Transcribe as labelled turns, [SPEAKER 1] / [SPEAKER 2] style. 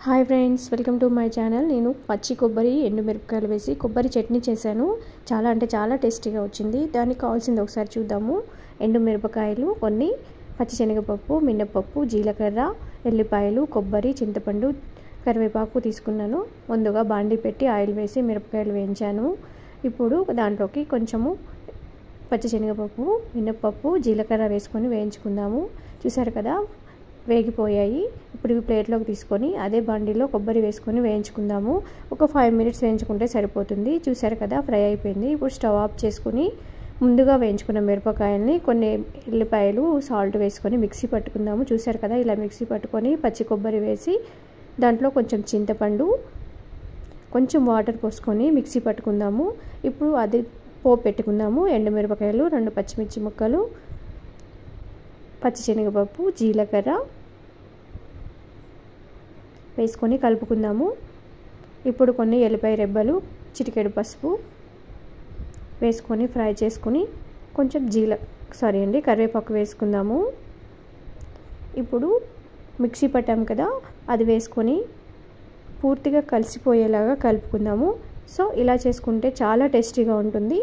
[SPEAKER 1] Hi friends, welcome to my channel. నేను పచ్చి కొబ్బరి ఎండుమిరపకాయలు వేసి కొబ్బరి చట్నీ చేశాను. చాలా అంటే చాలా టేస్టీగా వచ్చింది. దానికి కావాల్సింది ఒకసారి చూద్దాము. ఎండుమిరపకాయలు కొన్ని, పచ్చిశనగపప్పు, మినపప్పు, జీలకర్ర, ఎల్లిపాయలు, కొబ్బరి, చింతపండు, కరివేపాకు తీసుకున్నాను. ముందుగా బాండి పెట్టి ఆయిల్ వేసి మిరపకాయలు వేయించాను. ఇప్పుడు దాంట్లోకి కొంచెము పచ్చిశనగపప్పు, మినపప్పు, జీలకర్ర వేసుకొని వేయించుకుందాము. చూసారు కదా, వేగిపోయాయి. ఇప్పుడు ఇవి ప్లేట్లోకి తీసుకొని అదే బండిలో కొబ్బరి వేసుకొని వేయించుకుందాము. ఒక 5 మినిట్స్ వేయించుకుంటే సరిపోతుంది. చూసారు కదా, ఫ్రై అయిపోయింది. ఇప్పుడు స్టవ్ ఆఫ్ చేసుకుని ముందుగా వేయించుకున్న మిరపకాయల్ని, కొన్ని ఎల్లిపాయలు, సాల్ట్ వేసుకొని మిక్సీ పట్టుకుందాము. చూసారు కదా, ఇలా మిక్సీ పట్టుకొని పచ్చి కొబ్బరి వేసి దాంట్లో కొంచెం చింతపండు, కొంచెం వాటర్ పోసుకొని మిక్సీ పట్టుకుందాము. ఇప్పుడు అది పోపు పెట్టుకుందాము. ఎండుమిరపకాయలు, 2 పచ్చిమిర్చి ముక్కలు, పచ్చిశనగపప్పు, జీలకర్ర వేసుకొని కలుపుకుందాము. ఇప్పుడు కొన్ని ఎల్లిపాయ రెబ్బలు, చిటికెడు పసుపు వేసుకొని ఫ్రై చేసుకొని కొంచెం కరివేపాకు వేసుకుందాము. ఇప్పుడు మిక్సీ పట్టాం కదా, అది వేసుకొని పూర్తిగా కలిసిపోయేలాగా కలుపుకుందాము. సో ఇలా చేసుకుంటే చాలా టేస్టీగా ఉంటుంది.